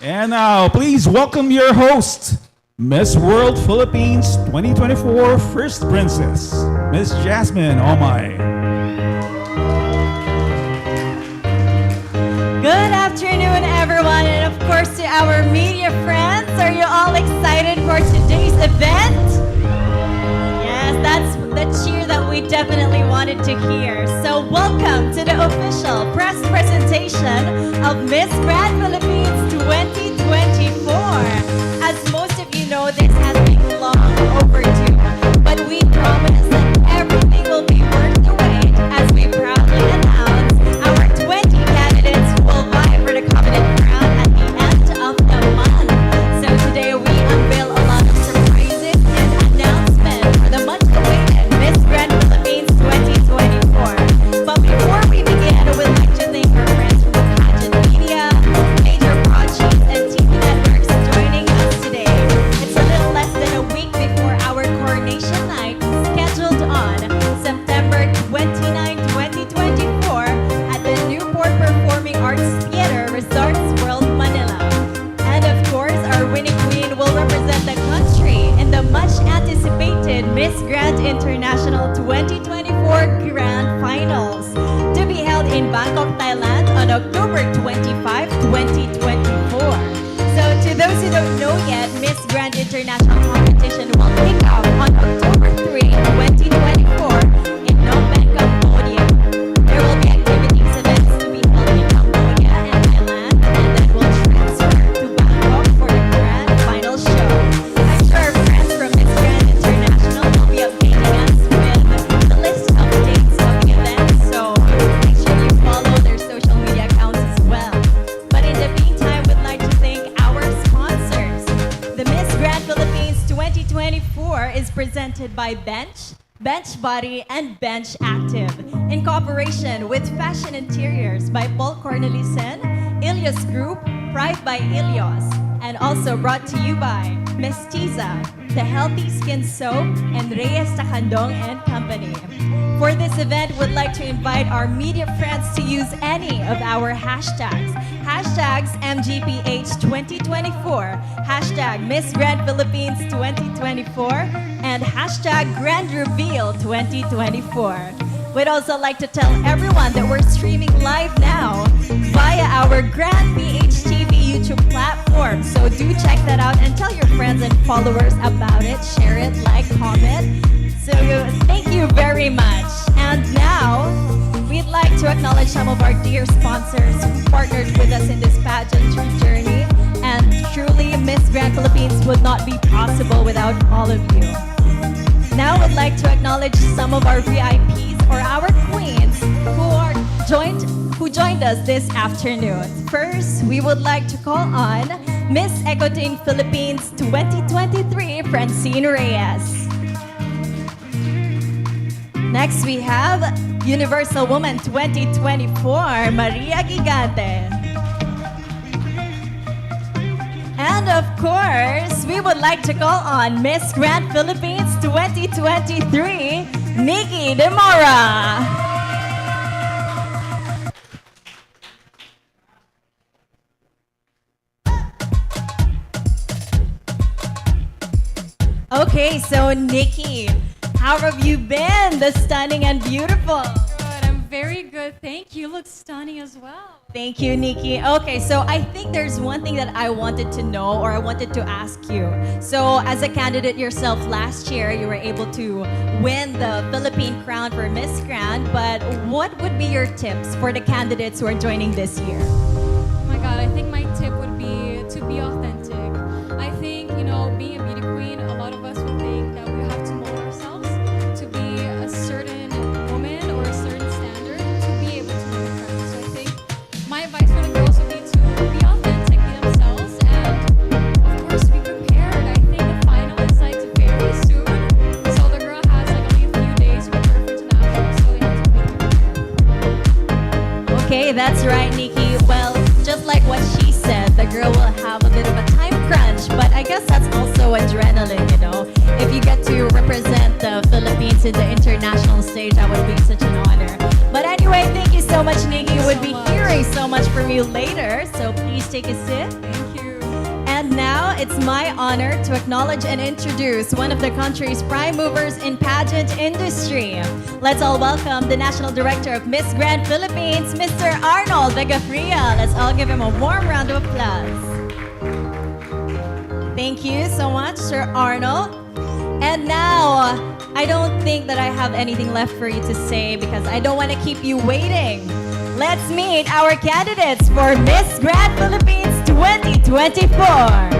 And now, please welcome your host, Miss World Philippines 2024 First Princess, Miss Jasmine Omai. Good afternoon, everyone, and of course to our media friends. Are you all excited for today's event? Yes, that's the cheer that we definitely wanted to hear. So welcome to the official press presentation of Miss Grand Philippines 2024. As most of you know, this has been long overdue, but we promise that everything will be worth the wait as we proudly announce our 20 candidates who will vie for the coveted crown at the end of the month. So today we unveil a lot of surprises and announcements for the much-awaited Miss Grand Philippines 2024. But before we begin, we'd like to thank our friends from the pageant media, major broadsheets, and TV networks joining us today. It's a little less than a week before our coronation night, scheduled on September 29, 2024 at the Newport Performing Arts Theater, Resorts World, Manila. And of course, our winning queen will represent the country in the much-anticipated Miss Grand International 2024 Grand Finals to be held in Bangkok, Thailand on October 25, 2024. So to those who don't know yet, Miss Grand International competition will kick off on October 3, 2024 in Phnom Penh, Cambodia. There will be activities events to be held in Cambodia and Thailand, and then will transfer to Bangkok for the grand final show. I'm sure our friends from Miss Grand International will be updating us with the list of dates of the event, so make sure you follow their social media accounts as well. But in the meantime, we'd like to thank our sponsors. The Miss Grand Philippines 2024 is presented by Bench Body, and Bench Active in cooperation with Fashion Interiors by Paul Cornelissen, Ilios Group, Pride by Ilios, and also brought to you by Mestiza, the Healthy Skin Soap, and Reyes Takandong and Company. For this event, we'd like to invite our media friends to use any of our hashtags. Hashtags MGPH2024, hashtag Miss Grand Philippines 2024, and hashtag Grand Reveal 2024. We'd also like to tell everyone that we're streaming live now via our Grand PH TV YouTube platform. So do check that out and tell your friends and followers about it. Share it, like, comment. So thank you very much. And now, we'd like to acknowledge some of our dear sponsors who partnered with us in this pageantry journey. And truly, Miss Grand Philippines would not be possible without all of you. Now, we'd like to acknowledge some of our VIPs or our queens who joined us this afternoon. First, we would like to call on Miss Ecoting Philippines 2023, Francine Reyes. Next, we have Universal Woman 2024, Maria Gigante. And of course, we would like to call on Miss Grand Philippines 2023, Nikki Demora. Okay, so Nikki, how have you been? The stunning and beautiful. Good, I'm very good. Thank you. You look stunning as well. Thank you, Nikki. Okay, so I think there's one thing that I wanted to know or I wanted to ask you. So as a candidate yourself last year, you were able to win the Philippine crown for Miss Grand, but what would be your tips for the candidates who are joining this year? Oh my God, I think my tip would be to be authentic. I think, being a beauty queen, a lot of us would think that we have to mold ourselves to be a certain woman or a certain standard to be able to win the crown. So I think my advice for the girls would be to be authentic, be themselves, and of course be prepared. I think the final is like very soon, so the girl has like only a few days to prepare for international, so they have to be prepared. Okay, that's right, Nikki. Well, just like what she said, the girl will have a bit of a time crunch, but I guess that's also adrenaline, If you get to represent the Philippines in the international stage, that would be such an honor. But anyway, thank you so much, Nikki. We'll be hearing so much from you later, so please take a sip. Thank you. And now it's my honor to acknowledge and introduce one of the country's prime movers in pageant industry. Let's all welcome the National Director of Miss Grand Philippines, Mr. Arnold Vegafria. Let's all give him a warm round of applause. Thank you so much, Sir Arnold. And now, I don't think that I have anything left for you to say because I don't want to keep you waiting. Let's meet our candidates for Miss Grand Philippines 2024.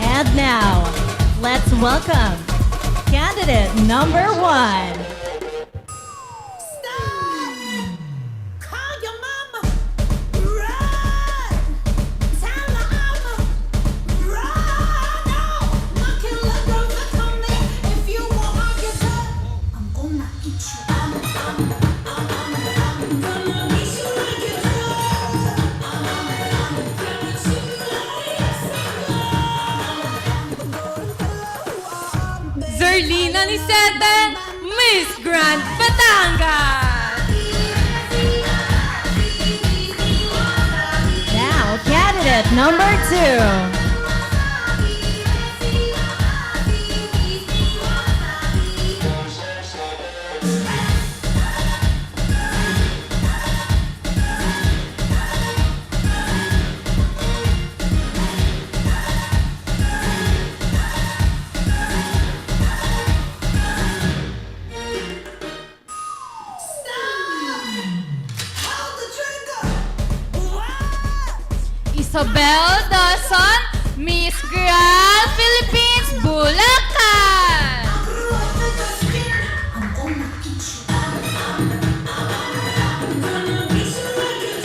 And now, let's welcome candidate number 1. Call your mama. Run. Tell her I'ma run. No killer girls are coming. If you won't argue, I'm gonna eat you. I'm gonna eat you like you do. I'm gonna treat you like Zerlina Nisete, Miss Grand Batangas. Now, candidate number 2. Isabel Dawson, Miss Grand Philippines, Bulacan.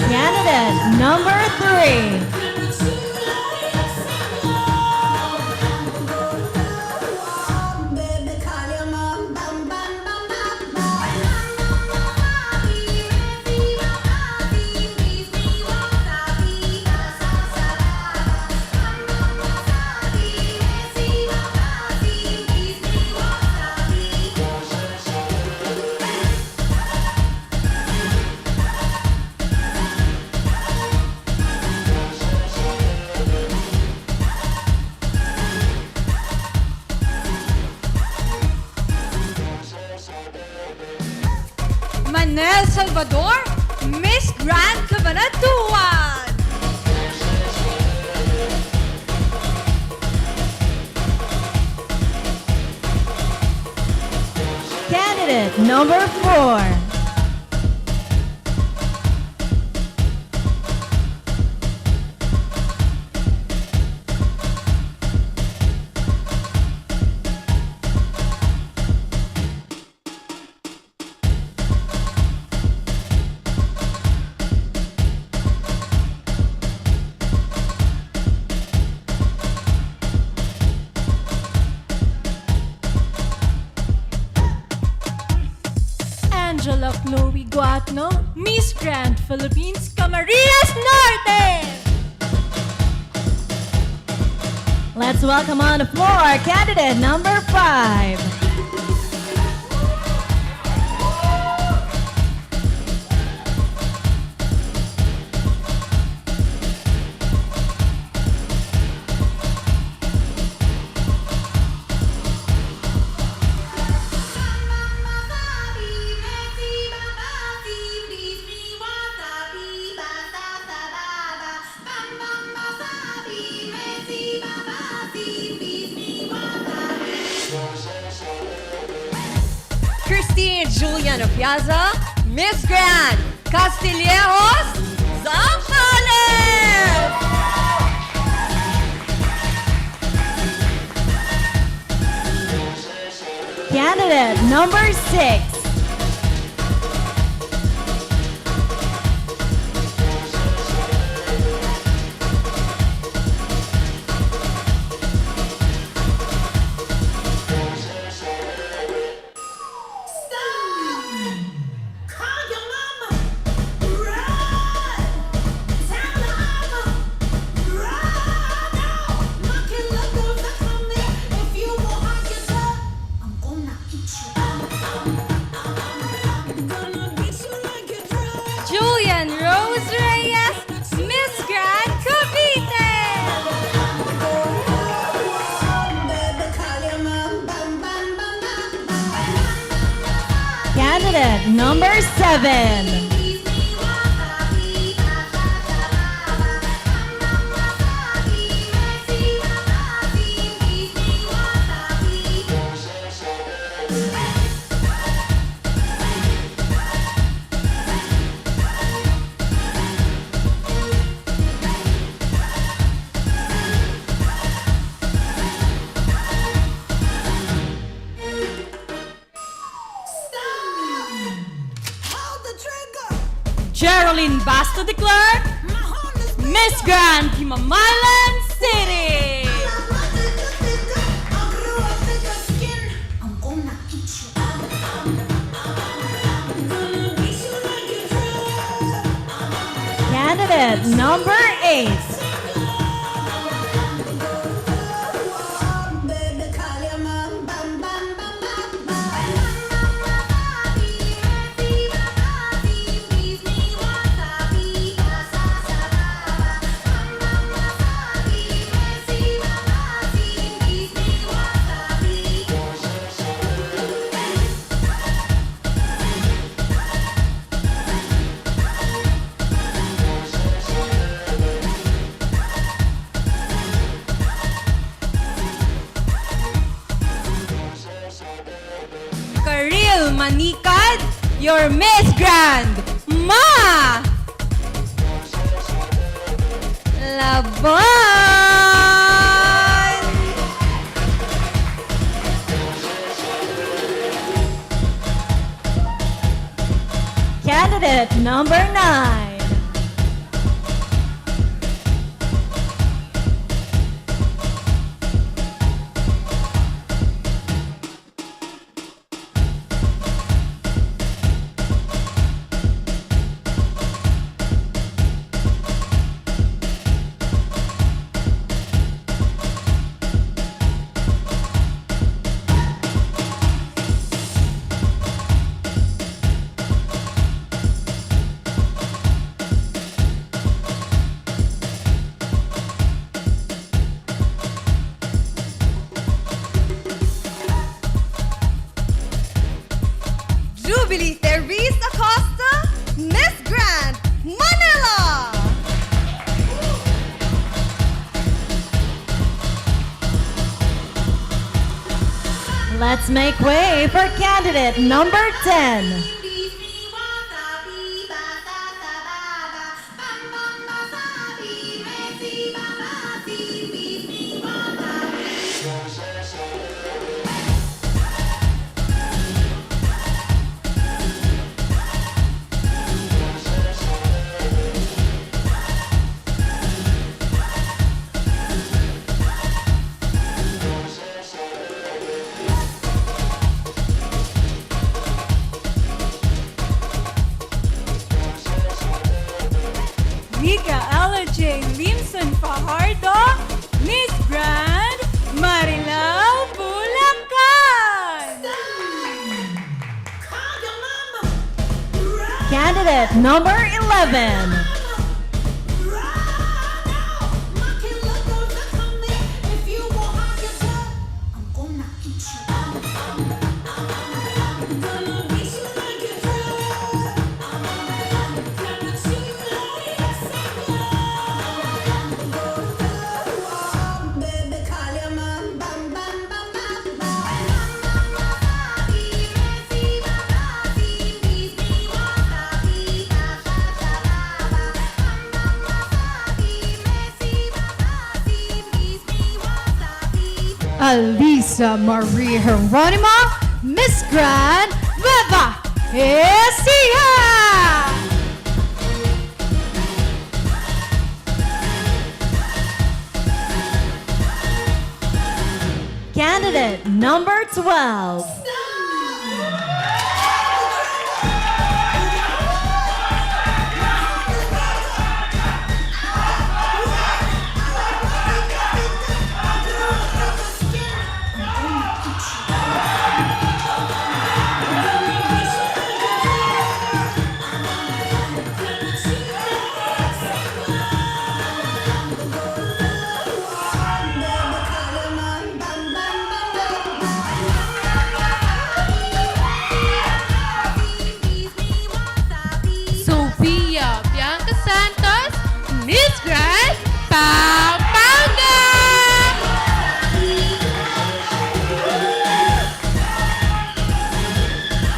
Candidate number 3. Manel Salvador, Miss Grand Cabanatuan. Candidate number 4. Angela Chloe Guatno, Miss Grand Philippines, Camarines Norte. Let's welcome on the floor candidate number 5. Christine Julian Piazza, Miss Grand Castillejos, Zambales! Candidate number 6. Call your mama. Run. Tell her I'ma run out. Knocking like doors are coming. If you won't hide yourself, I'm gonna eat you. I'm gonna beat you like a drum. Julian Rose Reyes, Miss Grand Cavite! Baby, call your mom. Bam, bam, bam, bam, bam. Candidate number 7. Hold the trigger. Geraldine Basto de Klerk, My heart is Miss Grand Kimamalan City! I grew up thicker skin. I'm gonna eat you. I'm gonna beat you like a drum. Candidate number 8. Baby, call your mom. Bam, bam, bam, bam, bam. Karil Manikad, your Miss Grand Ma! Laban! Candidate number 9. Jubilee Therese Acosta, Miss Grand Manila! Let's make way for candidate number 10. Mika Ella J. Limson Fajardo, Miss Grand Marilao Bulacan! Call your mama. Run. Candidate number 11. Run out. Knocking like doors are coming. If you won't hide yourself, I'm gonna eat you. I'm gonna beat you like a drum. Gonna treat you like a singer. Baby, call your mom. Bam, bam, bam, bam, bam. Alisa Marie Geronimo, Miss Grand Nueva Ecija. Candidate number 12. Sophia Bianca Santos, Miss Grand Pampanga.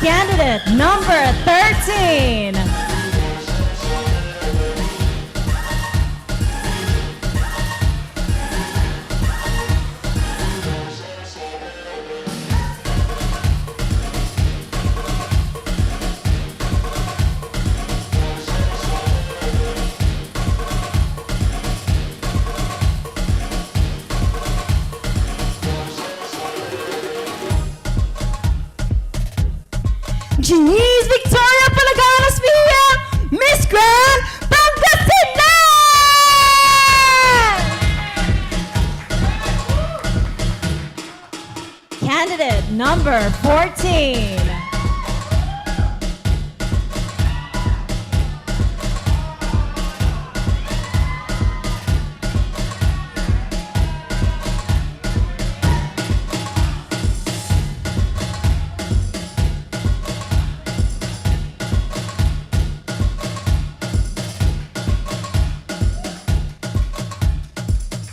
Candidate number 13. Janice Victoria Palaganas Villa, Miss Grand Pangasinan! Candidate number 14.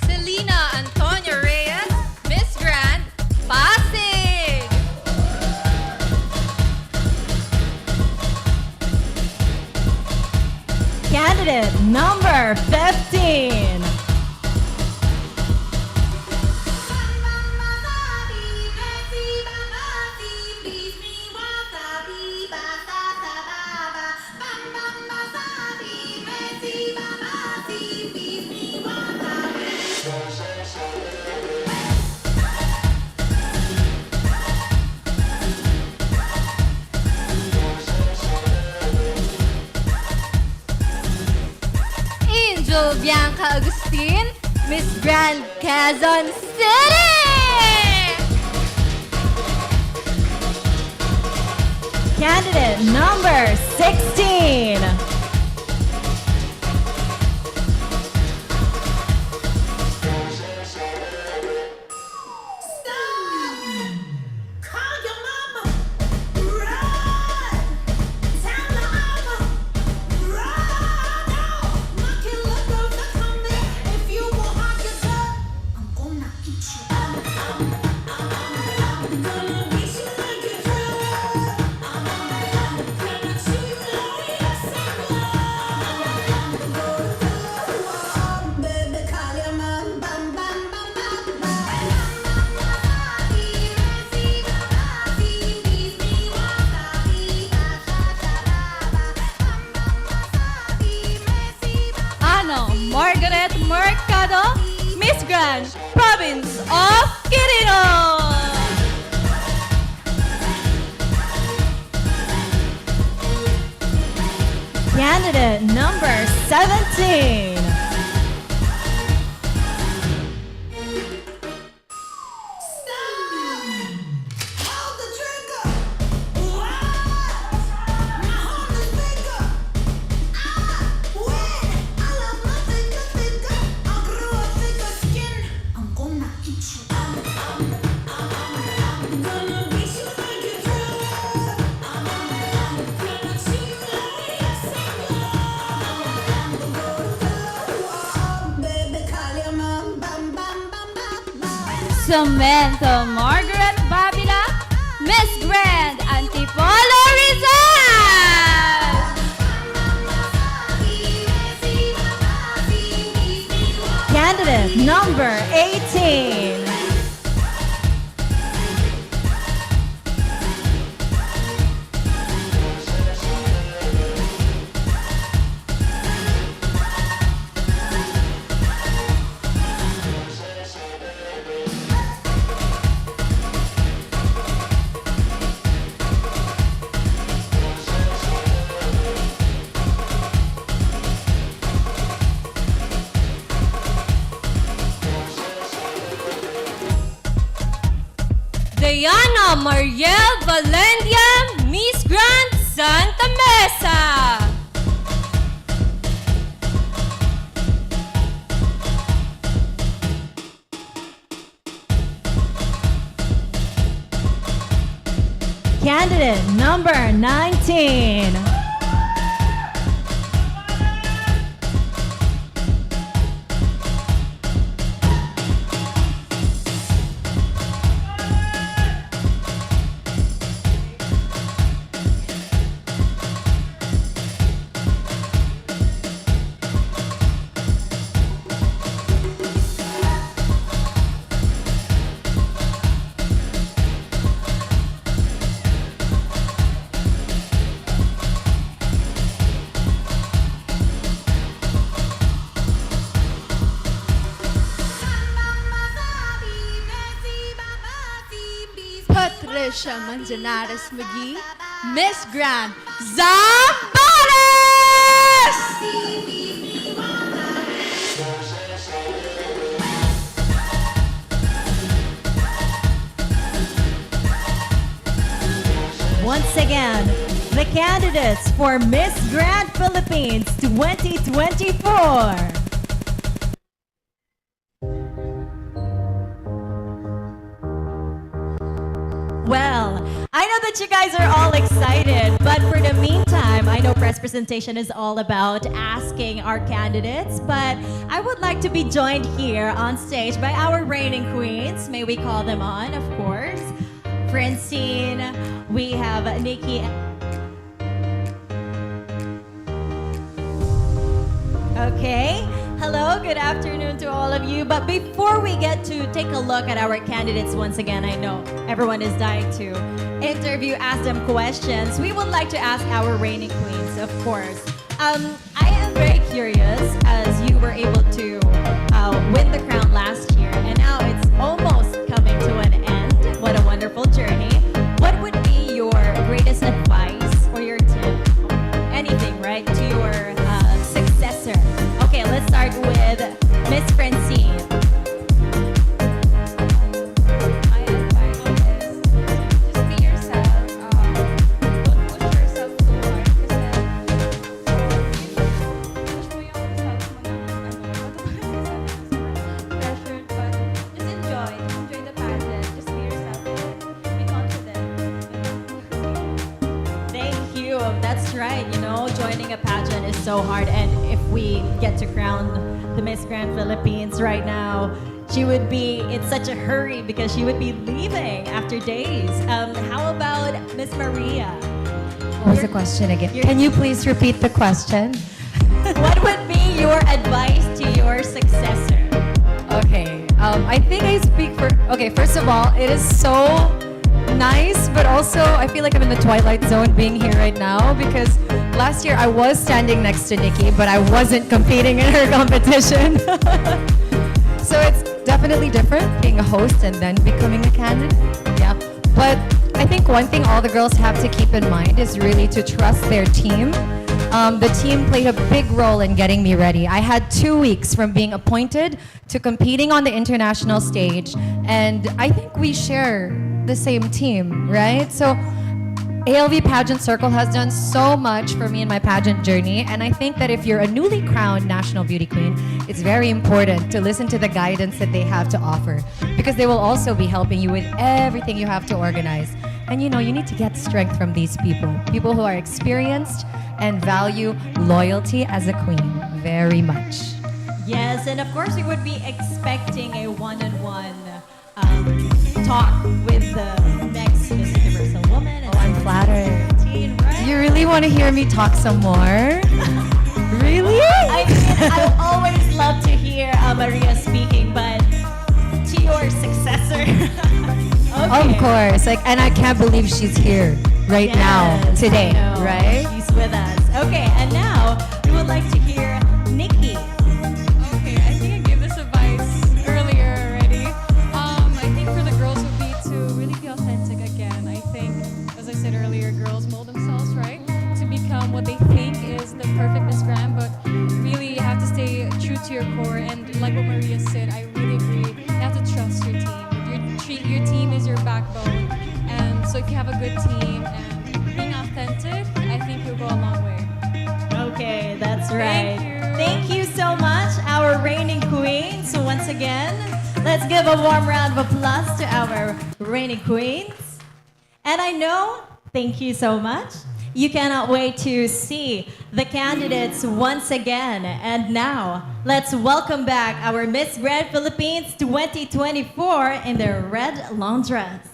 Selena Antonia Reyes, Miss Grand Pasig. Candidate number 15. Angel Bianca Agustin, Miss Grand Quezon City. Candidate number 16. Call your mama. Run. Tell her I'ma run. My killer girls are coming. If you won't hide your blood, I'm gonna eat you. I'm gonna beat you like a drug. Gonna chew you like a single. Baby, call your mom. Bam, bam, bam, bam, bam. Ano Margaret Mercado, Miss Grand Province of Quirino. Candidate number 17. Hold the trigger. What? My heart is bigger. Win. I love my thicker. I grew a thicker skin. I'm gonna eat you. Gonna beat you like a drug. Gonna chew you like a single. Baby, call your mom. Bam, bam, bam, bam, bam. Samantha Margaret Babila, Miss Grand Antipolo Rizal. Candidate number 18. Mariel Valendia, Miss Grand Santa Mesa. Candidate number 19. Patricia Manzanares McGee, Miss Grand Zambales! Once again, the candidates for Miss Grand Philippines 2024. Well, I know that you guys are all excited, but for the meantime, I know press presentation is all about asking our candidates, but I would like to be joined here on stage by our reigning queens. May we call them on, of course. Francine, we have Nikki. Okay. Hello, good afternoon to all of you. But before we get to take a look at our candidates once again, I know everyone is dying to interview, ask them questions. We would like to ask our reigning queens, of course. I am very curious as you were able to win the crown last year, and now it's almost coming to an end. What a wonderful journey. What would be your greatest advice or your tip? Anything, right, to your successor? Okay, let's start with Miss Francine. My advice is just be yourself. Don't push yourself too hard kasi push mo yourself mo na pressured, but just enjoy the pageant. Just be yourself and be confident. Thank you. That's right. You know, joining a pageant is so hard. And if we get to crown the Miss Grand Philippines right now, she would be in such a hurry because she would be leaving after days. How about Miss Maria? What was the question again? Can you please repeat the question? What would be your advice to your successor? Okay, I think I speak for. Okay, first of all, it is so nice, but also I feel like I'm in the twilight zone being here right now because last year I was standing next to Nikki, but I wasn't competing in her competition. So it's definitely different being a host and then becoming a candidate. Yeah, but I think one thing all the girls have to keep in mind is really to trust their team. The team played a big role in getting me ready. I had 2 weeks from being appointed to competing on the international stage, and I think we share the same team, right? So ALV Pageant Circle has done so much for me in my pageant journey, and I think that if you're a newly crowned National Beauty Queen, it's very important to listen to the guidance that they have to offer because they will also be helping you with everything you have to organize. And you know, you need to get strength from these people who are experienced and value loyalty as a queen very much. Yes, and of course we would be expecting a one-on-one talk with the next Miss Universal Woman. And I'm flattered. right? Do you really want to hear me talk some more? Really? I mean, I always love to hear Maria speaking, but to your successor. Okay. Of course. Like, and I can't believe she's here right now, Yes, today, I know. right? She's with us. Okay, and now we would like to hear Nikki. Okay, I think I gave this advice earlier already. I think for the girls would be to really be authentic again. I think, as I said earlier, girls mold themselves, right? To become what they think is the perfect Miss Grand, but really you have to stay true to your core. And like what Maria said, I really agree. You have to trust your team. Your team is your backbone. And if you have a good team and being authentic, I think you'll go a long way. Okay, that's right. Thank you. Thank you so much, our reigning queen. So once again, let's give a warm round of applause to our reigning queens. And I know, thank you so much. You cannot wait to see the candidates once again. And now, let's welcome back our Miss Grand Philippines 2024 in their red long dress.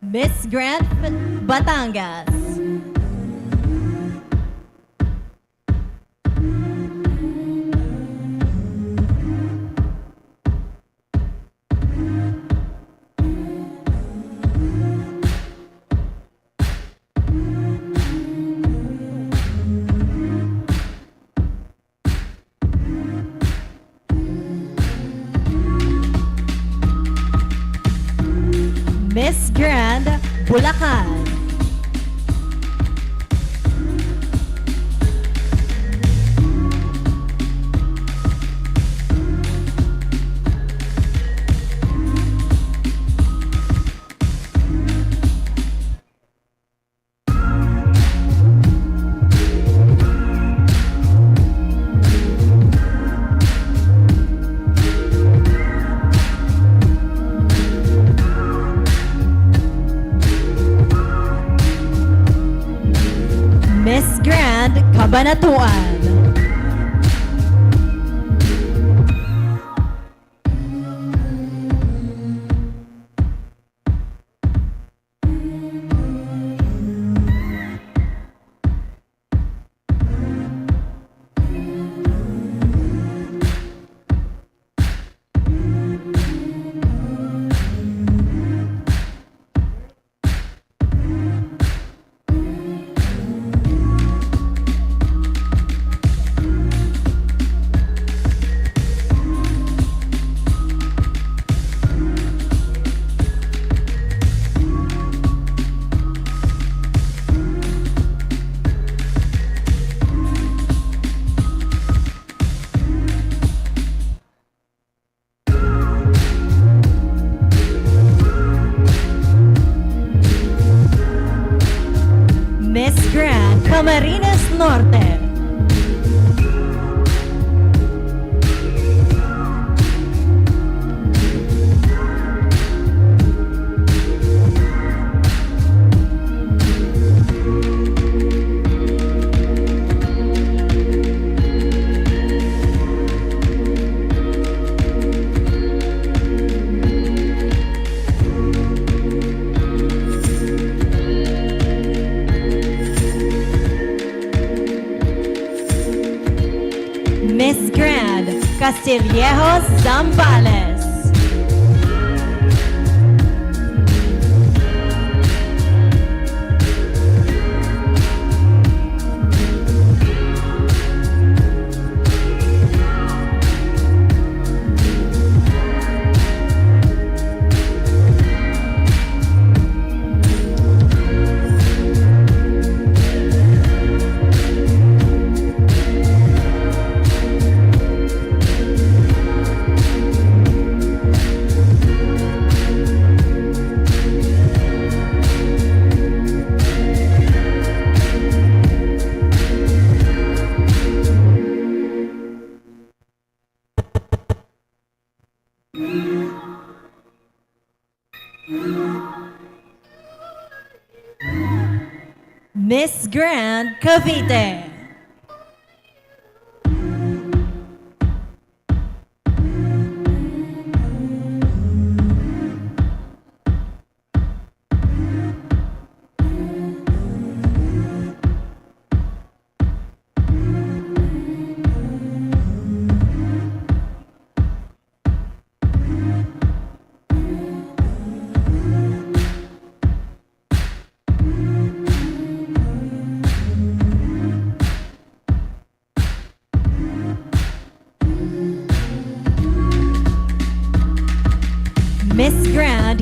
Miss Grand Batangas. Miss Grand Bulacan. Miss Grand Cabanatuan. Miss Grand Camarines Norte. Miss Grand Castillejos Zambales. Miss Grand Cavite.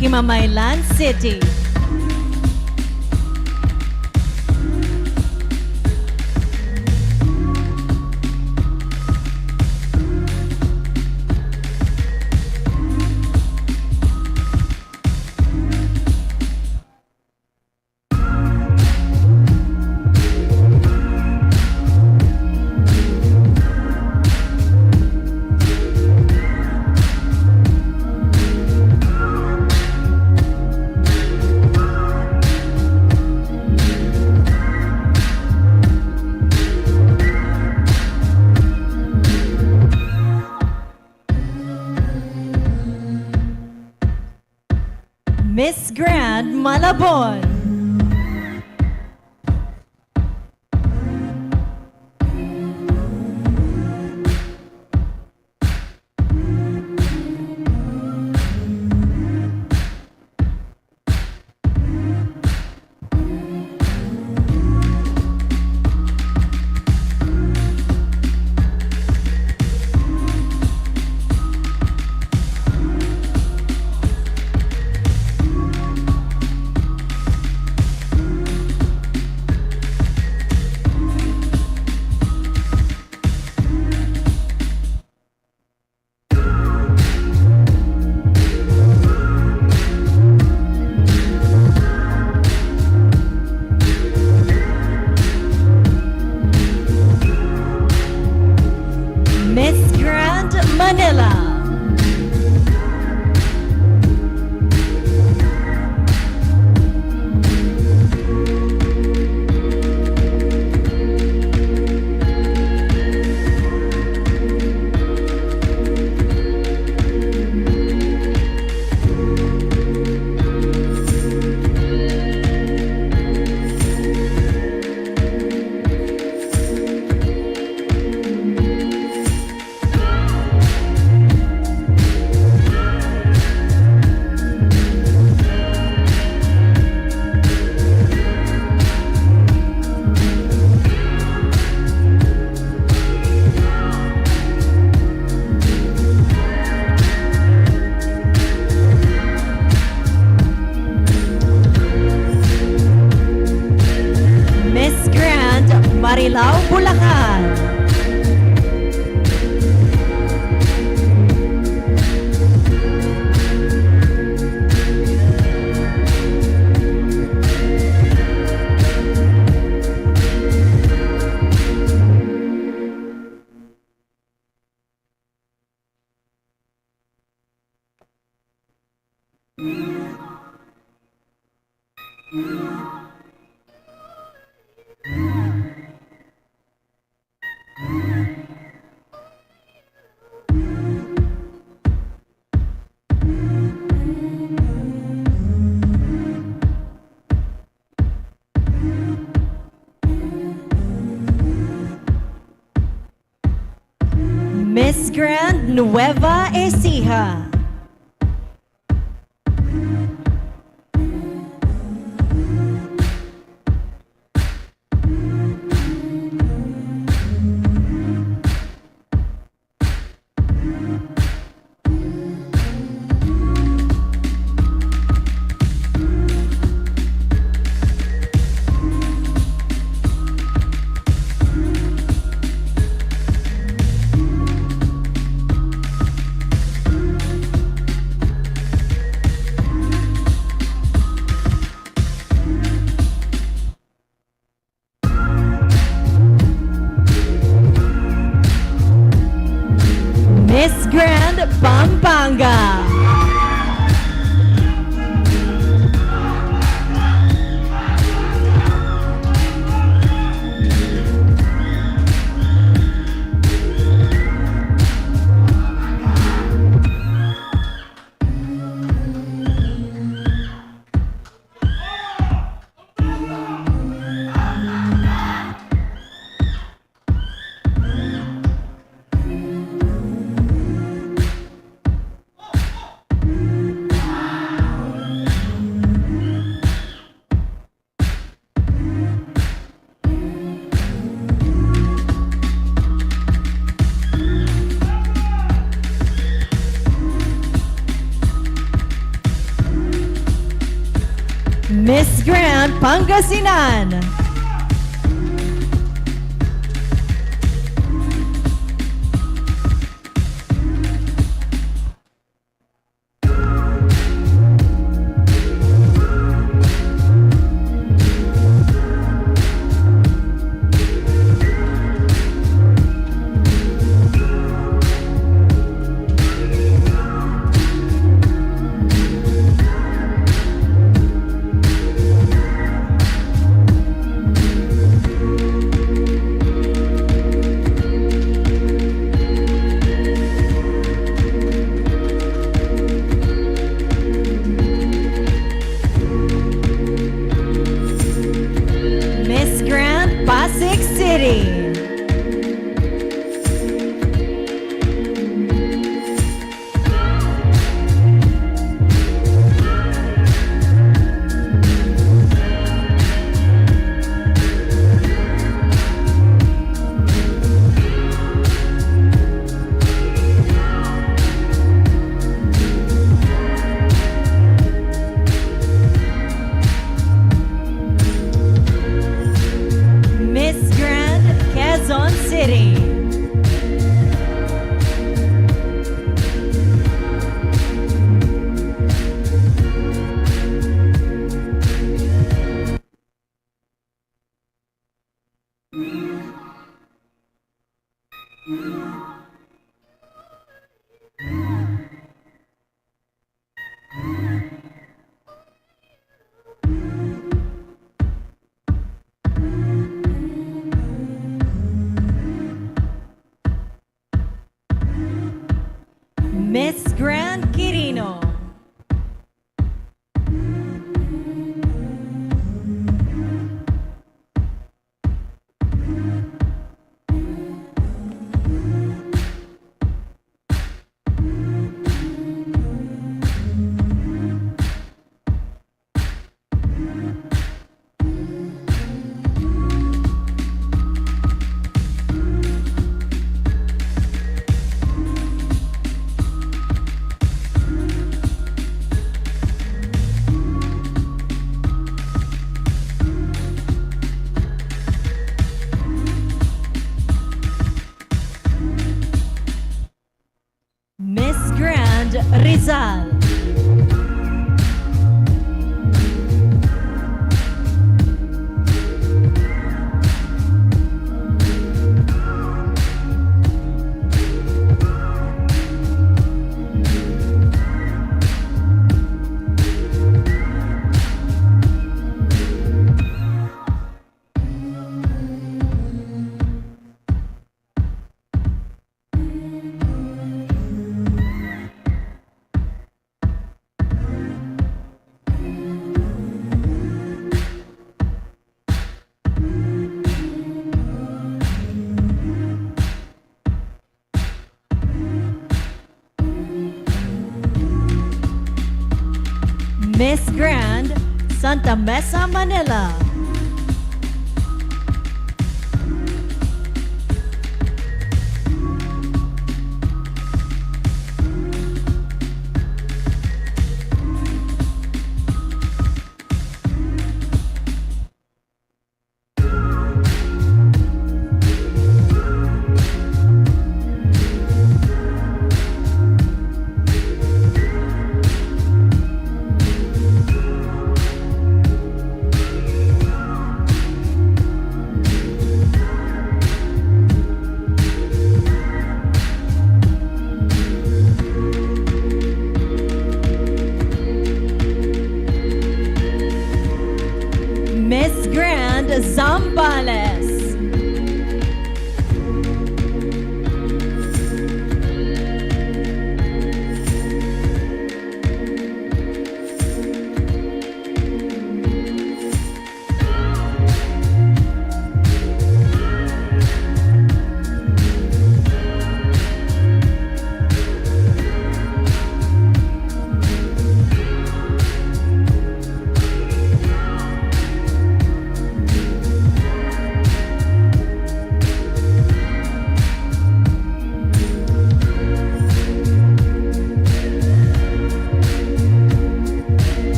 Himamaylan City. Miss Grand Malabon. Miss Grand Manila. Miss Grand Marilao, Bulacan. Miss Grand Nueva Ecija. Miss Grand Pangasinan. Miss Grand Pasig City. Miss Grand Quezon City. Miss Grand Quirino. Miss Grand Rizal. Miss Grand Santa Mesa, Manila. Miss Grand Zambales.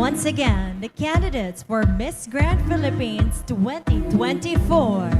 once again the candidates for Miss Grand Philippines 2024.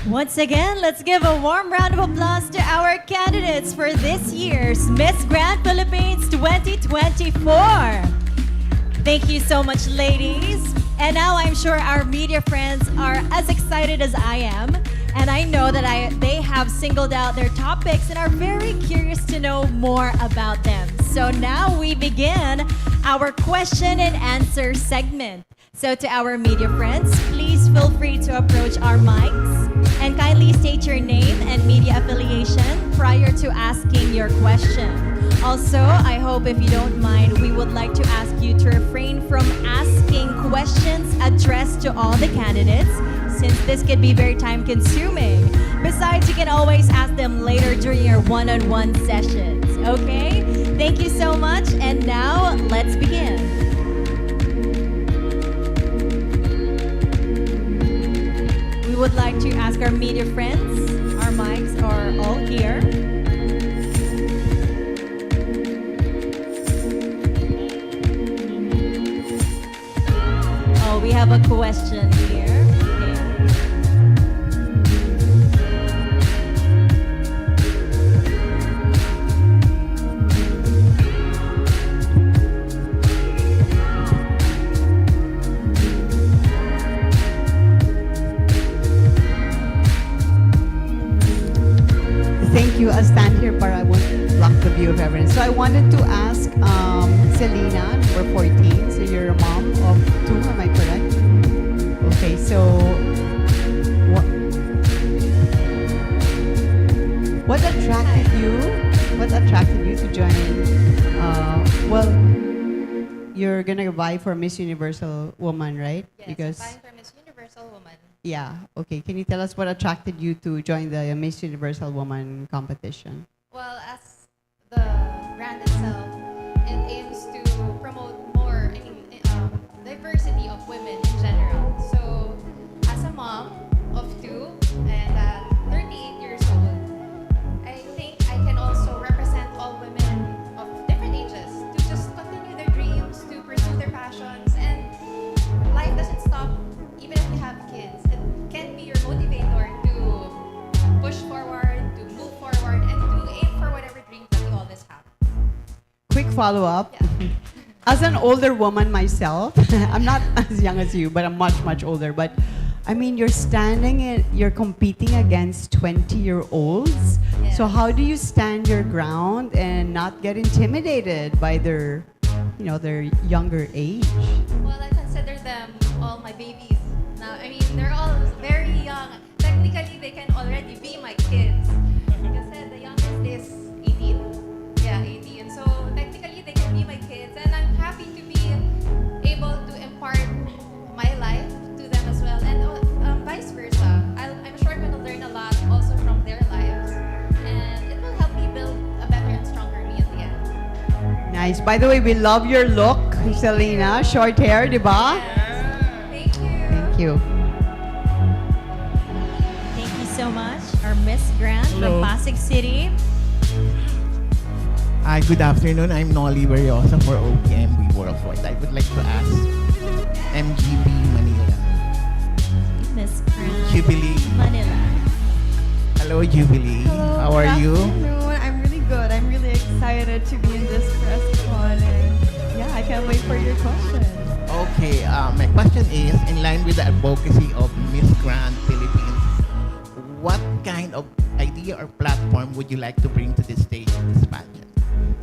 Once again, let's give a warm round of applause to our candidates for this year's Miss Grand Philippines 2024. Thank you so much, ladies. And now I'm sure our media friends are as excited as I am. And I know that they have singled out their top picks and are very curious to know more about them. So now we begin our question and answer segment. So to our media friends, please feel free to approach our mics and kindly state your name and media affiliation prior to asking your question. Also, I hope if you don't mind, we would like to ask you to refrain from asking questions addressed to all the candidates, since this could be very time consuming. Besides, you can always ask them later during your one-on-one sessions, okay? Thank you so much, and now let's begin. We would like to ask our media friends, our mics are all here. Oh, we have a question here. Thank you. I'll stand here, but I won't block the view of everyone. So I wanted to ask Selena, number 14. So you're a mom of 2, am I correct? Okay, so what attracted you? What attracted you to join? Well, you're gonna vie for Miss Universal Woman, right? Yes, Because applying for Miss Universal Woman. yeah, okay. Can you tell us what attracted you to join the Miss Universal Woman competition? Well, as the brand itself, it aims to promote more diversity of women in general. So, as a mom of 2 and 38 years old, I think I can also represent all women of different ages to just continue their dreams, to pursue their passions, and life doesn't stop even if you have kids. It can be your motivator to push forward, to move forward, and to aim for whatever dreams that you always have. Quick follow-up. Yeah. As an older woman myself, I'm not as young as you, but I'm much, much older. But I mean, you're competing against 20-year-olds. Yeah. So how do you stand your ground and not get intimidated by their younger age? Well, I consider them all my babies. Now, I mean, they're all very young. Technically, they can already be my kids. Kasi the youngest is 18. Yeah, 18. So, technically, they can be my kids. And I'm happy to be able to impart my life to them as well. And vice versa. I'm sure I'm going to learn a lot also from their lives. And it will help me build a better and stronger me at the end. Nice. By the way, we love your look, Selena. Short hair, di ba? Yes. Thank you. Thank you. so much. Our Miss Grant from Hello. Pasig City. Hi, good afternoon. I'm Nolly Beriosa for OPMB Worldwide. I would like to ask MGB Manila. Miss Grant, Jubilee. Manila. Hello, Jubilee. How are you? Afternoon. I'm really good. I'm really excited to be in this press con, and yeah, I can't wait for your question. Okay, my question is, in line with the advocacy of Miss Grand Philippines, what kind of idea or platform would you like to bring to this stage of this pageant?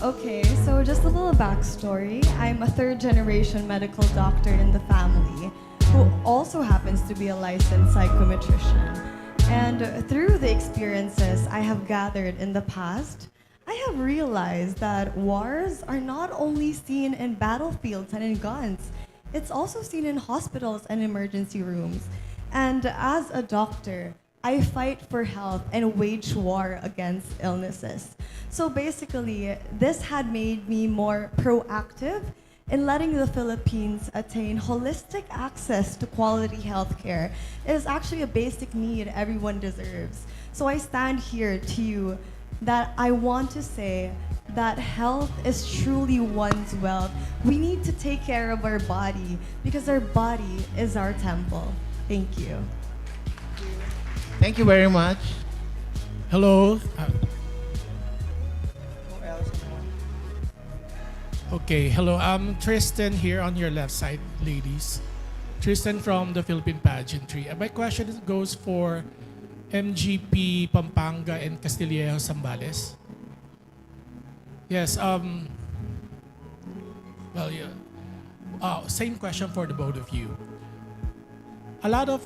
Okay, so just a little backstory. I'm a third-generation medical doctor in the family who also happens to be a licensed psychometrician. And through the experiences I have gathered in the past, I have realized that wars are not only seen in battlefields and in guns, it's also seen in hospitals and emergency rooms. And as a doctor, I fight for health and wage war against illnesses. So basically, this had made me more proactive in letting the Philippines attain holistic access to quality healthcare. It is actually a basic need everyone deserves. So I stand here to you that I want to say that health is truly one's wealth. We need to take care of our body because our body is our temple. Thank you. Thank you very much. Hello. Okay, hello. I'm Tristan here on your left side, ladies. Tristan from the Philippine Pageantry. My question goes for MGP Pampanga and Castillejo Zambales. Yes, well, yeah. Same question for the both of you. A lot of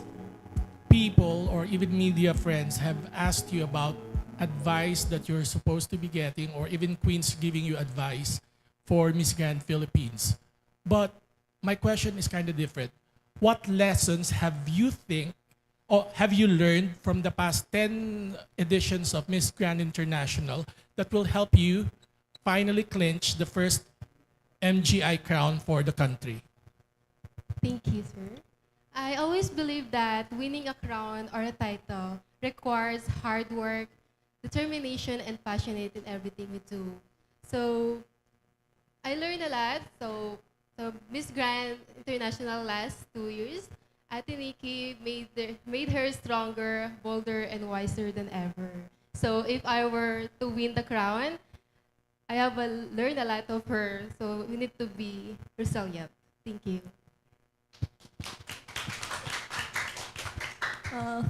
people or even media friends have asked you about advice that you're supposed to be getting, or even queens giving you advice for Miss Grand Philippines. But my question is kind of different. What lessons have you learned from the past 10 editions of Miss Grand International that will help you finally clinch the first MGI crown for the country? Thank you, sir. I always believe that winning a crown or a title requires hard work, determination, and passionate in everything we do. So I learned a lot. So Miss Grand International last 2 years, Ate Nikki made her stronger, bolder, and wiser than ever. So if I were to win the crown, I have learned a lot of her. So we need to be resilient. Thank you.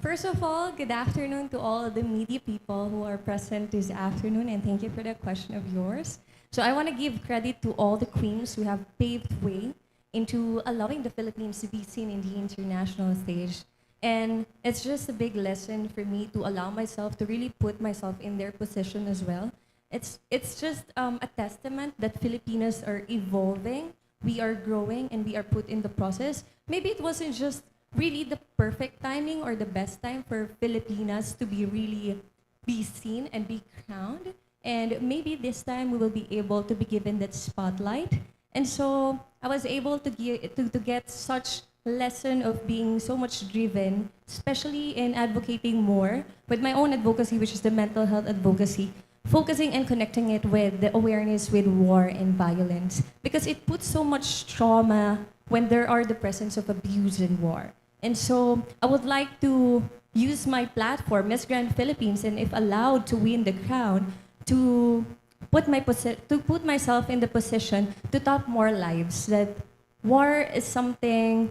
First of all, good afternoon to all the media people who are present this afternoon, and thank you for the question of yours. So I want to give credit to all the queens who have paved way into allowing the Philippines to be seen in the international stage. And it's just a big lesson for me to allow myself to really put myself in their position as well. It's just a testament that Filipinos are evolving, we are growing, and we are put in the process. Maybe it wasn't just really the perfect timing or the best time for Filipinas to be seen and be crowned. And maybe this time we will be able to be given that spotlight. And so I was able to get such lesson of being so much driven, especially in advocating more with my own advocacy, which is the mental health advocacy, focusing and connecting it with the awareness with war and violence, because it puts so much trauma when there are the presence of abuse and war. And so I would like to use my platform, Miss Grand Philippines, and if allowed to win the crown, to put myself in the position to top more lives. That war is something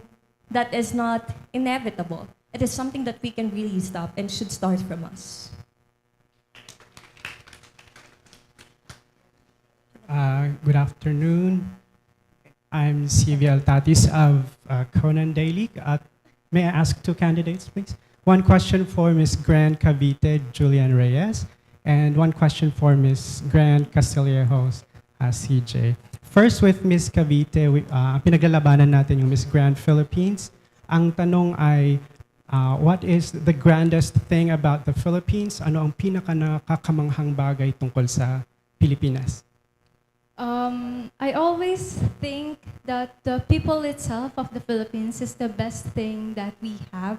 that is not inevitable. It is something that we can really stop and should start from us. Good afternoon. I'm CVL Tatis of Conan Daily. May I ask two candidates, please? One question for Ms. Grand Cavite, Julian Reyes, and one question for Ms. Grand Castillejo, CJ. First, with Ms. Cavite, pinaglalabanan natin yung Ms. Grand Philippines. Ang tanong ay, what is the grandest thing about the Philippines? Ano ang pinaka nakakamanghang bagay tungkol sa Pilipinas? I always think that the people itself of the Philippines is the best thing that we have.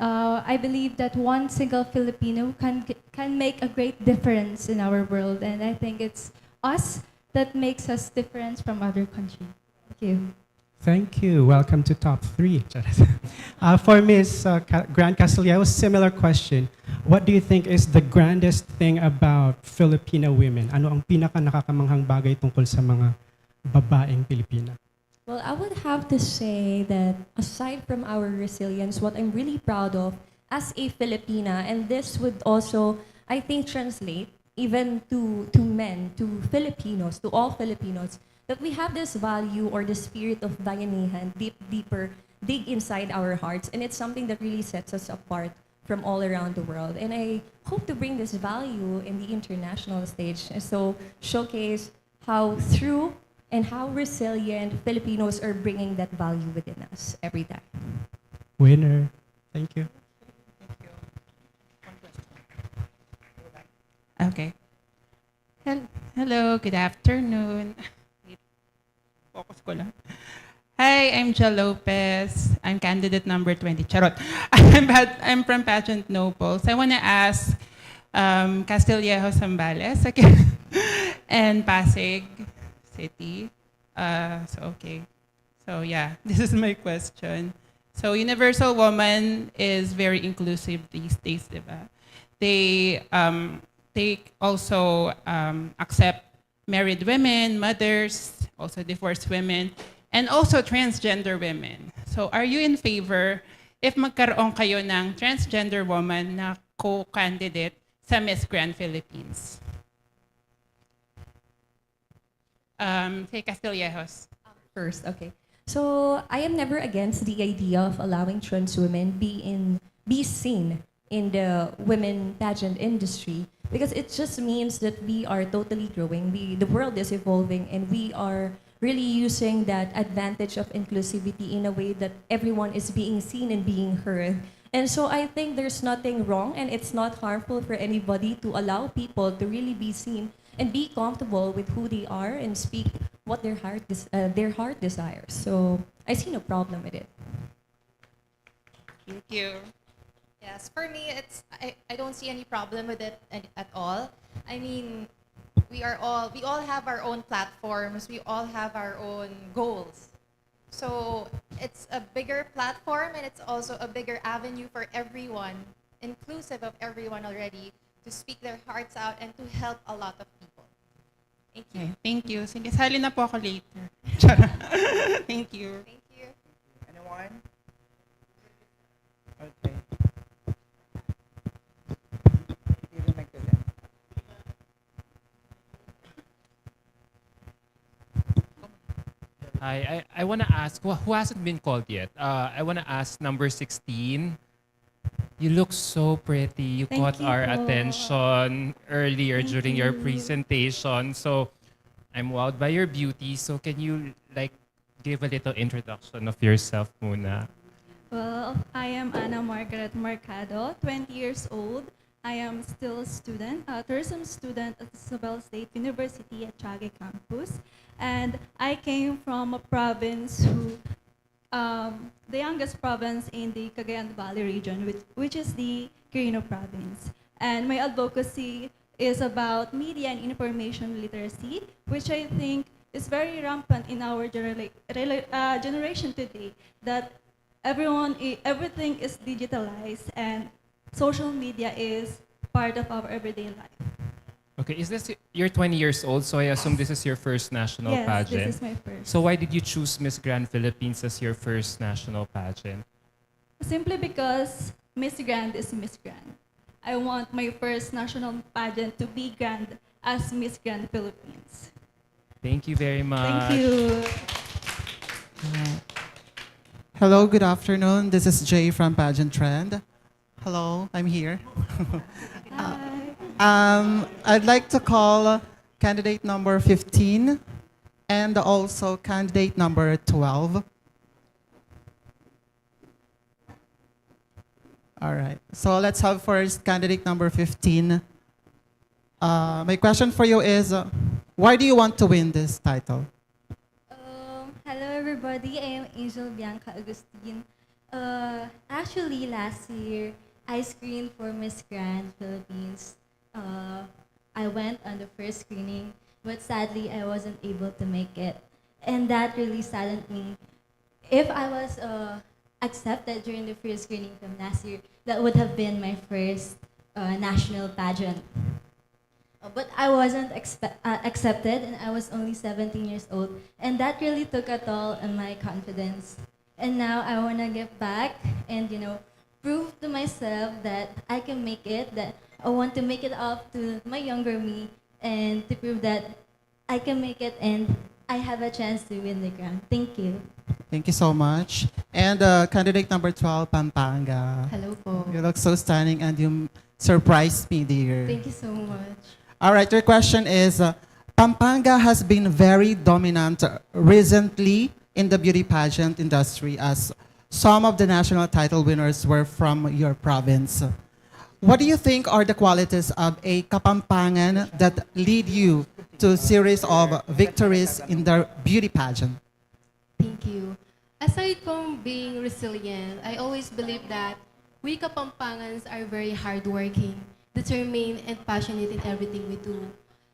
I believe that one single Filipino can make a great difference in our world, and I think it's us that makes us different from other countries. Thank you. Thank you. Welcome to Top 3. For Ms. Grant Castillejo, similar question. What do you think is the grandest thing about Filipino women? Ano ang pinaka nakakamanghang bagay tungkol sa mga babaeng Pilipina? Well, I would have to say that aside from our resilience, what I'm really proud of as a Filipina, and this would also, I think, translate even to men, to Filipinos, to all Filipinos, that we have this value or the spirit of bayanihan dig inside our hearts, and it's something that really sets us apart from all around the world. And I hope to bring this value in the international stage, so showcase how through and how resilient Filipinos are bringing that value within us every time. Winner. Thank you. Okay. Hello, good afternoon. Wait, focus ko lang. Hi, I'm Jel Lopez. I'm candidate number 20. Charot. I'm from Pageant Nobles. I want to ask Castillejo Zambales again and Pasig City. Okay. So yeah, this is my question. So Universal Woman is very inclusive these days, diba? They also accept married women, mothers, also divorced women, and also transgender women. So are you in favor if magkaroon kayo ng transgender woman na co-candidate sa Miss Grand Philippines? Kay Castillejos. First, okay. So I am never against the idea of allowing trans women be seen in the women pageant industry, because it just means that we are totally growing. The world is evolving, and we are really using that advantage of inclusivity in a way that everyone is being seen and being heard. And so I think there's nothing wrong, and it's not harmful for anybody to allow people to really be seen and be comfortable with who they are and speak what their heart desires. So I see no problem with it. Thank you. Yes, for me, I don't see any problem with it at all. I mean, we all have our own platforms. We all have our own goals. So it's a bigger platform, and it's also a bigger avenue for everyone, inclusive of everyone already, to speak their hearts out and to help a lot of people. Thank you. Okay, thank you. Sige, sali na po ako later. Charot. Thank you. Thank you. Anyone? Okay. Give the mic to them. Hi, I want to ask, who hasn't been called yet? I want to ask number 16. You look so pretty. You Thank caught you our po. attention earlier Thank during your you. presentation. So I'm wowed by your beauty. So can you give a little introduction of yourself muna? Well, I am Ana Margaret Mercado, 20 years old. I am still a student, a tourism student at Isabel State University at Chage campus. And I came from a province the youngest province in the Cagayan Valley region, which is the Quirino province. And my advocacy is about media and information literacy, which I think is very rampant in our generation today, that everything is digitalized and social media is part of our everyday life. Okay, you're 20 years old, so I assume this is your first national Yes, pageant. this is my first. So why did you choose Miss Grand Philippines as your first national pageant? Simply because Miss Grand is Miss Grand. I want my first national pageant to be grand as Miss Grand Philippines. Thank you very much. Thank you. Hello, good afternoon. This is Jay from Pageant Trend. Hello, I'm here. I'd like to call candidate number 15 and also candidate number 12. All right, so let's have first candidate number 15. My question for you is, why do you want to win this title? Hello everybody, I am Angel Bianca Agustin. Actually, last year, I screened for Miss Grand Philippines. I went on the first screening, but sadly, I wasn't able to make it. And that really saddened me. If I was accepted during the first screening from last year, that would have been my first national pageant. But I wasn't accepted, and I was only 17 years old. And that really took a toll on my confidence. And now I want to get back and, prove to myself that I can make it, that I want to make it up to my younger me, and to prove that I can make it and I have a chance to win the crown. Thank you. Thank you so much. And candidate number 12, Pampanga. Hello po. You look so stunning and you surprised me, dear. Thank you so much. All right, your question is, Pampanga has been very dominant recently in the beauty pageant industry, as some of the national title winners were from your province. What do you think are the qualities of a Kapampangan that lead you to a series of victories in the beauty pageant? Thank you. Aside from being resilient, I always believe that we Kapampangans are very hardworking, determined, and passionate in everything we do.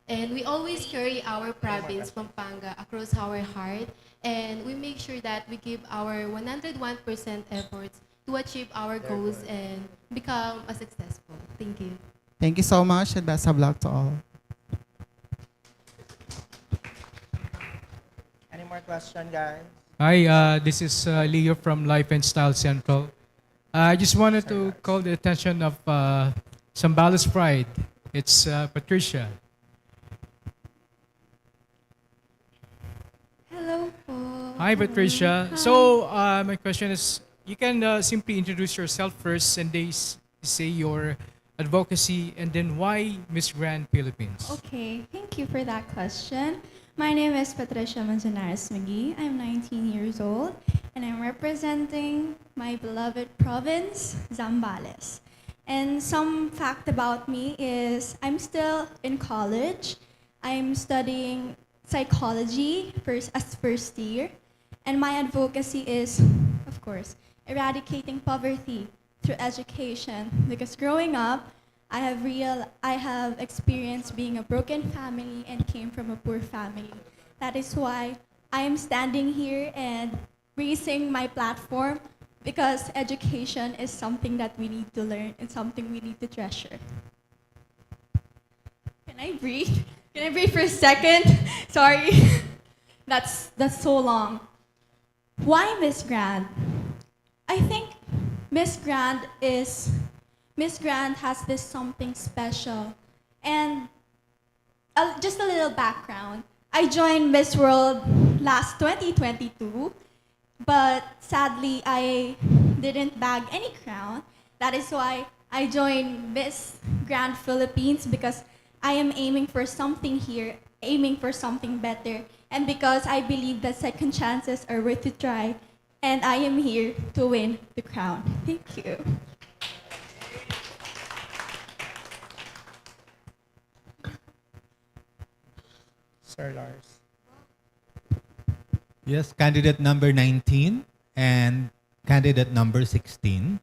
And we always carry our province, Pampanga, across our heart, and we make sure that we give our 101% efforts to achieve our goals and become a successful. Thank you. Thank you so much and best of luck to all. Any more question, guys? Hi, this is Leo from Life and Style Central. I just wanted to call the attention of Sambales Pride. It's Patricia. Hello po. Hi, Patricia. Hi. So my question is, you can simply introduce yourself first and say your advocacy and then why Miss Grand Philippines. Okay, thank you for that question. My name is Patricia Manzanares Magee. I'm 19 years old and I'm representing my beloved province, Zambales. And some fact about me is I'm still in college. I'm studying psychology as first year. And my advocacy is, of course, eradicating poverty through education. Because growing up, I have experienced being a broken family and came from a poor family. That is why I am standing here and raising my platform, because education is something that we need to learn and something we need to treasure. Can I breathe? Can I breathe for a second? Sorry. That's so long. Why Miss Grand? I think Miss Grand has this something special. And just a little background. I joined Miss World last 2022, but sadly I didn't bag any crown. That is why I joined Miss Grand Philippines, because I am aiming for something here, aiming for something better, and because I believe that second chances are worth to try, and I am here to win the crown. Thank you. Sir Lars. Yes, candidate number 19 and candidate number 16.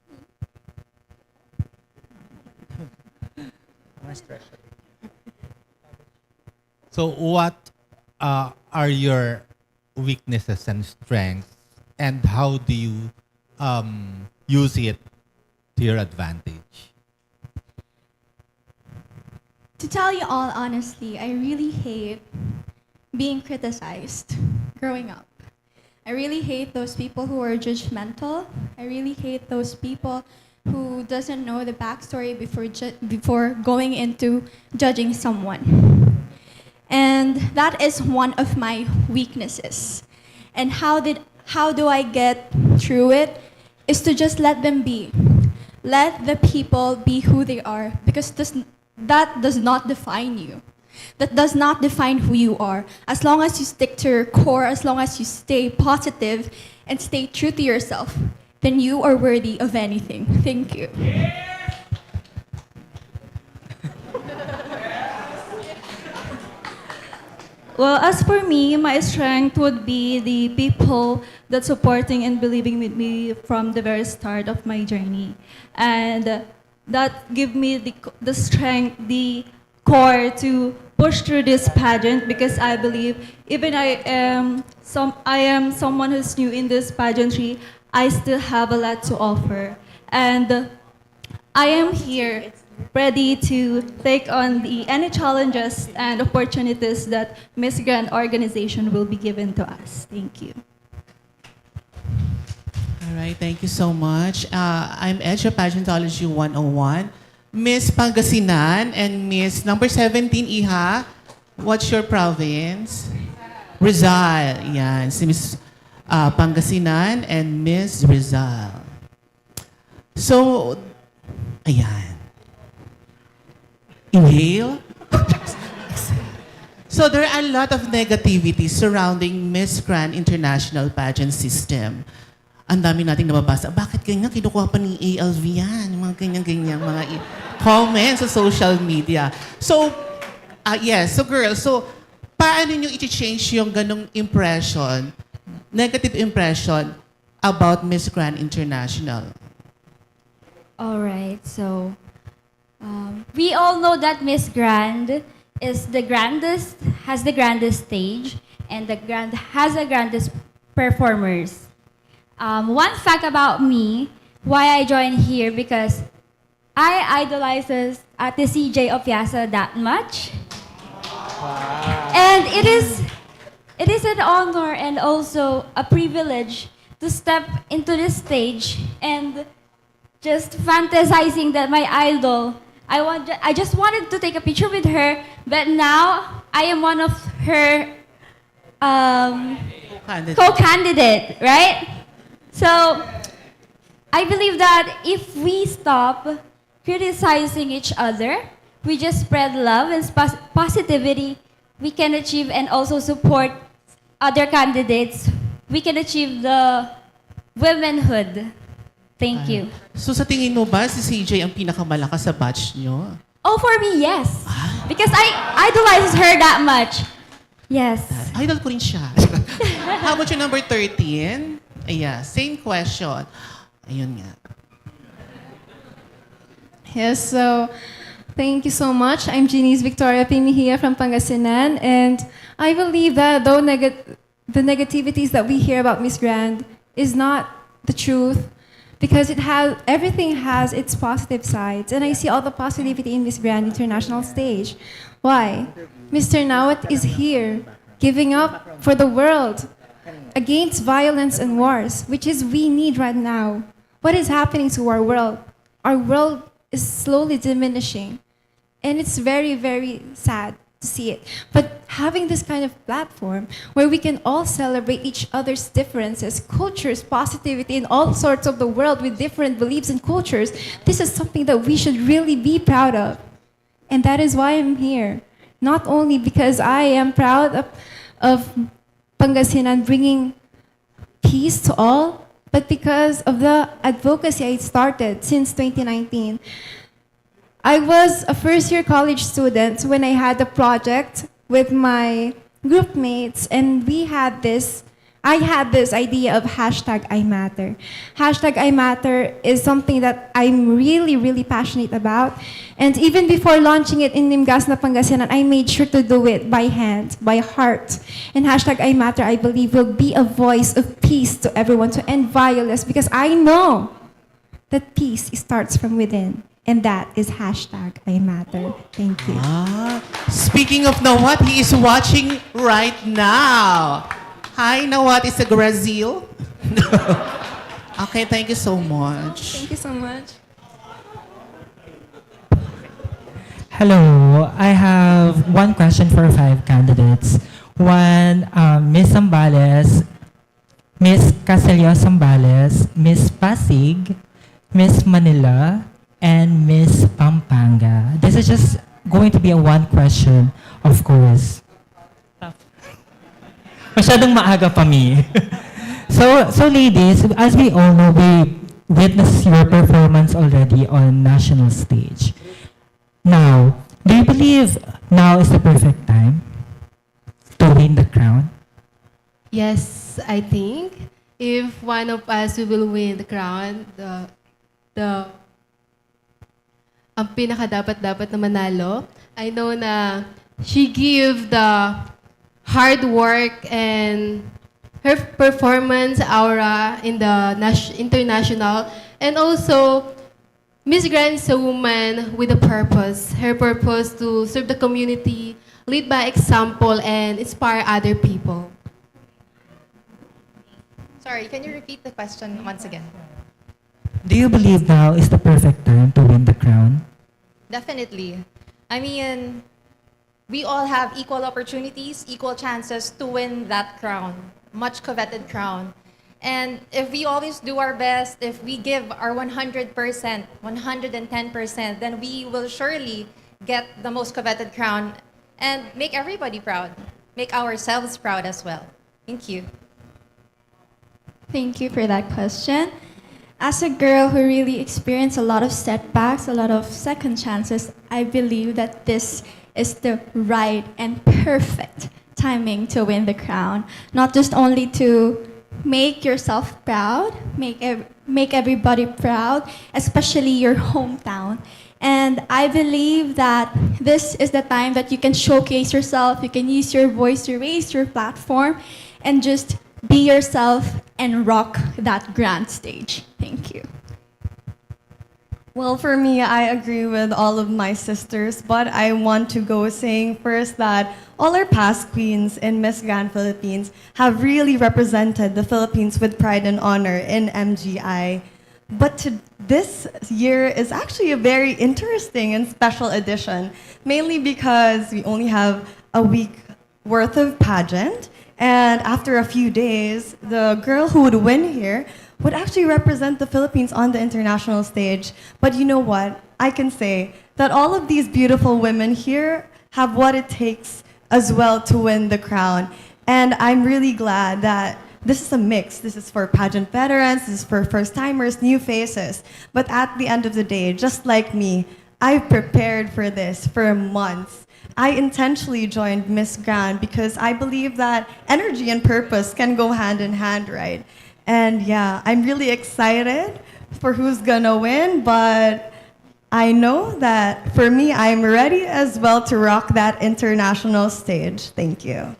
So what are your weaknesses and strengths, and how do you use it to your advantage? To tell you all honestly, I really hate being criticized growing up. I really hate those people who are judgmental. I really hate those people who doesn't know the backstory before going into judging someone. And that is one of my weaknesses. And how do I get through it? Is to just let them be. Let the people be who they are, because that does not define you. That does not define who you are. As long as you stick to your core, as long as you stay positive and stay true to yourself, then you are worthy of anything. Thank you. Well, as for me, my strength would be the people that supporting and believing with me from the very start of my journey, and that give me the strength, the core to push through this pageant because I believe even I am someone who's new in this pageantry, I still have a lot to offer, and I am here ready to take on any challenges and opportunities that Miss Grand organization will be given to us. Thank you. All right, thank you so much. I'm Edge of Pageantology 101. Miss Pangasinan and Miss number 17, Iha. What's your province? Rizal. Yan, si Miss Pangasinan and Miss Rizal. So, ayan. Inhale. So there are a lot of negativity surrounding Miss Grand International Pageant System. Ang dami nating nababasa. Bakit ganyan? Kinukuha pa ni ALV yan. Mga ganyan-ganyan, mga comments sa social media. So, yes. So girls, so paano nyo i-change yung ganong impression, negative impression about Miss Grand International? Alright, so we all know that Miss Grand is the grandest, has the grandest stage, and has the grandest performers. One fact about me, why I joined here, because I idolize at the CJ of Yasa that much. And it is an honor and also a privilege to step into this stage and just fantasizing that my idol, I just wanted to take a picture with her, but now I am one of her co-candidate, right? So I believe that if we stop criticizing each other, we just spread love and positivity, we can achieve and also support other candidates. We can achieve the womanhood. Thank you. So sa tingin mo ba si CJ ang pinakamalakas sa batch nyo? Oh, for me, yes. Because I idolize her that much. Yes. Idol ko rin siya. How about your number 13? Yeah, same question. Ayun nga. Yes, so thank you so much. I'm Janice Victoria Pimihia from Pangasinan, and I believe that though the negativities that we hear about Miss Grand is not the truth, because everything has its positive sides, and I see all the positivity in Miss Grand International stage. Why? Mr. Nawat is here, giving up for the world against violence and wars, which is we need right now. What is happening to our world? Our world is slowly diminishing, and it's very, very sad to see it. But having this kind of platform where we can all celebrate each other's differences, cultures, positivity, in all sorts of the world with different beliefs and cultures, this is something that we should really be proud of. And that is why I'm here. Not only because I am proud of Pangasinan bringing peace to all, but because of the advocacy I started since 2019. I was a first-year college student when I had a project with my group mates, and I had this idea of hashtag I Matter. Hashtag I Matter is something that I'm really, really passionate about. And even before launching it in Nimgas na Pangasinan, I made sure to do it by hand, by heart. And hashtag I Matter, I believe, will be a voice of peace to everyone, to end violence, because I know that peace starts from within. And that is hashtag I Matter. Thank you. Speaking of Nawat, he is watching right now. Hi, Nawat. It's a Brazil. Okay, thank you so much. Thank you so much. Hello, I have one question for 5 candidates. One, Miss Zambales, Miss Caselio Zambales, Miss Pasig, Miss Manila, and Miss Pampanga. This is just going to be a one question, of course. Masyadong maaga pa mi. So ladies, as we all know, we witnessed your performance already on national stage. Now, do you believe now is the perfect time to win the crown? Yes, I think if one of us will win the crown, the ang pinaka dapat na manalo, I know na she give the hard work and her performance aura in the international, and also Miss Grand is a woman with a purpose. Her purpose to serve the community, lead by example, and inspire other people. Sorry, can you repeat the question once again? Do you believe now is the perfect time to win the crown? Definitely. I mean, we all have equal opportunities, equal chances to win that crown, much coveted crown. And if we always do our best, if we give our 100%, 110%, then we will surely get the most coveted crown and make everybody proud, make ourselves proud as well. Thank you. Thank you for that question. As a girl who really experienced a lot of setbacks, a lot of second chances, I believe that this is the right and perfect timing to win the crown. Not just only to make yourself proud, make everybody proud, especially your hometown. And I believe that this is the time that you can showcase yourself, you can use your voice to raise your platform, and just be yourself and rock that grand stage. Thank you. Well, for me, I agree with all of my sisters, but I want to go saying first that all our past queens in Miss Grand Philippines have really represented the Philippines with pride and honor in MGI. But this year is actually a very interesting and special edition, mainly because we only have a week worth of pageant. And after a few days, the girl who would win here would actually represent the Philippines on the international stage. But you know what? I can say that all of these beautiful women here have what it takes as well to win the crown. And I'm really glad that this is a mix. This is for pageant veterans, this is for first-timers, new faces. But at the end of the day, just like me, I've prepared for this for months. I intentionally joined Miss Grand because I believe that energy and purpose can go hand in hand, right? And yeah, I'm really excited for who's gonna win, but I know that for me, I'm ready as well to rock that international stage. Thank you.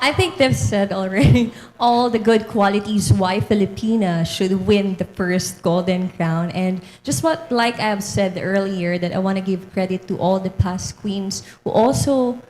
I think they've said already all the good qualities why Filipina should win the first Golden Crown. And just what, like I've said earlier, that I want to give credit to all the past queens who also,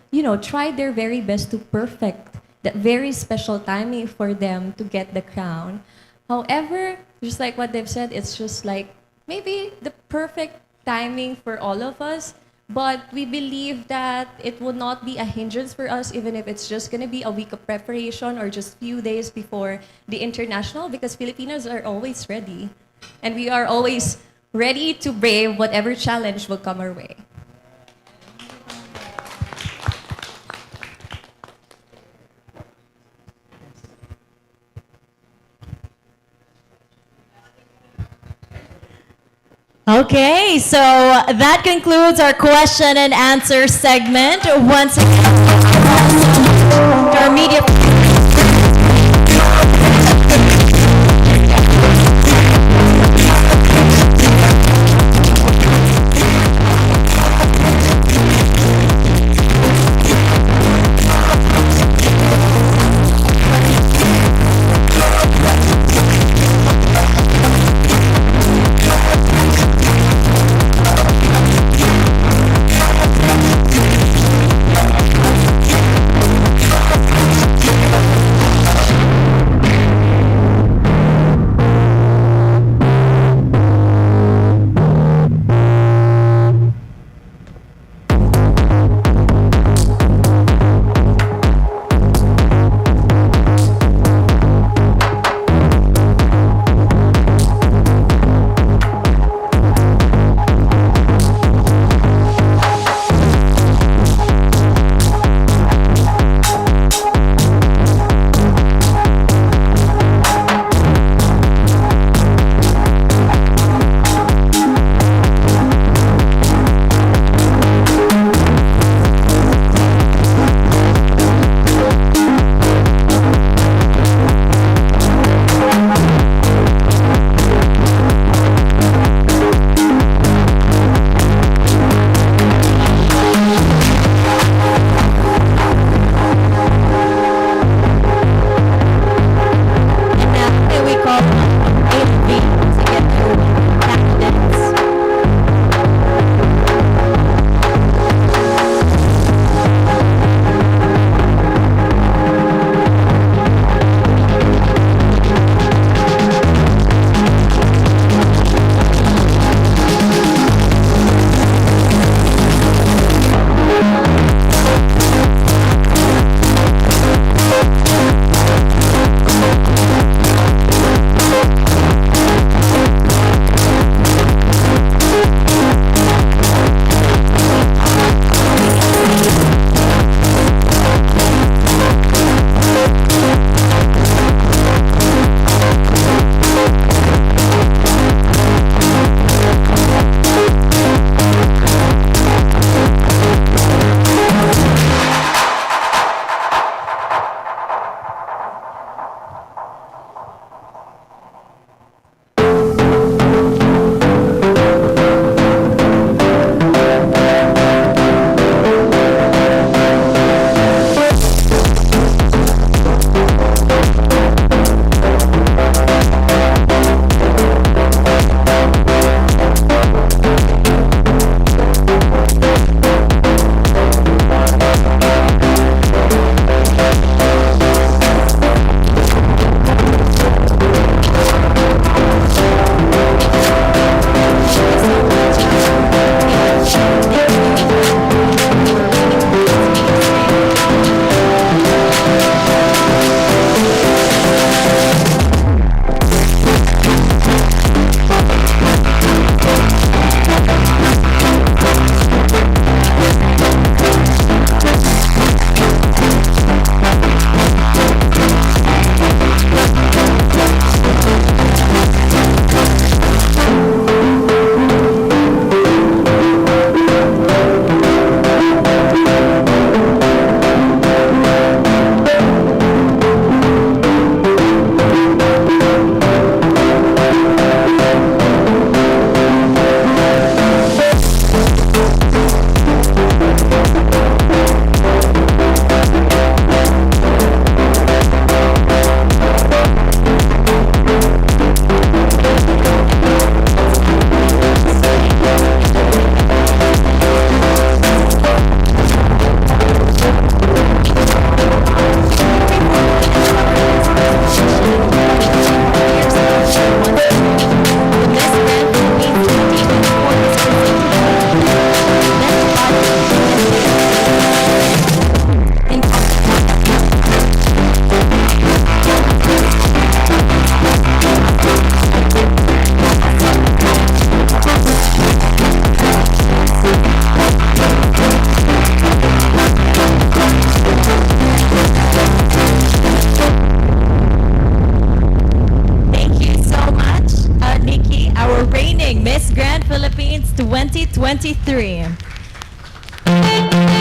tried their very best to perfect that very special timing for them to get the crown. However, just like what they've said, it's just like maybe the perfect timing for all of us. But we believe that it will not be a hindrance for us, even if it's just going to be a week of preparation or just few days before the international, because Filipinos are always ready. And we are always ready to brave whatever challenge will come our way. Okay, so that concludes our question and answer segment. Once again, our media. 2023.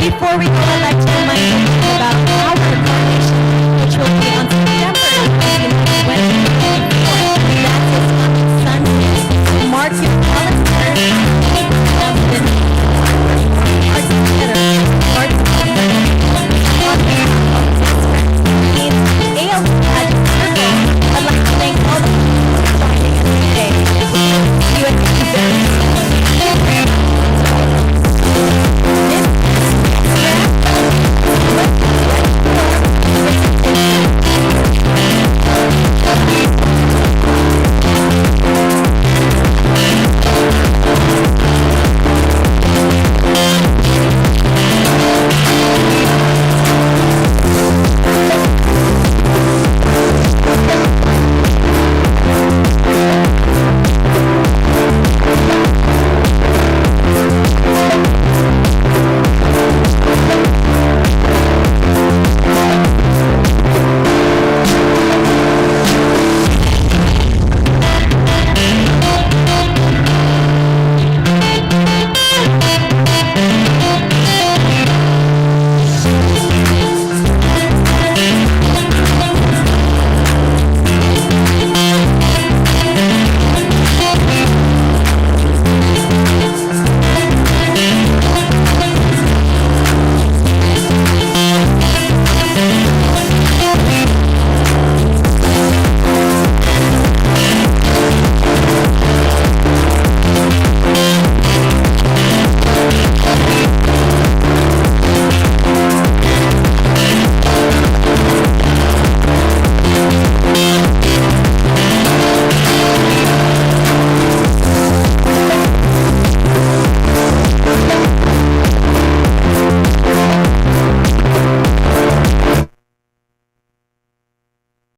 Before we go, I'd like to remind you about our coronation, which will be on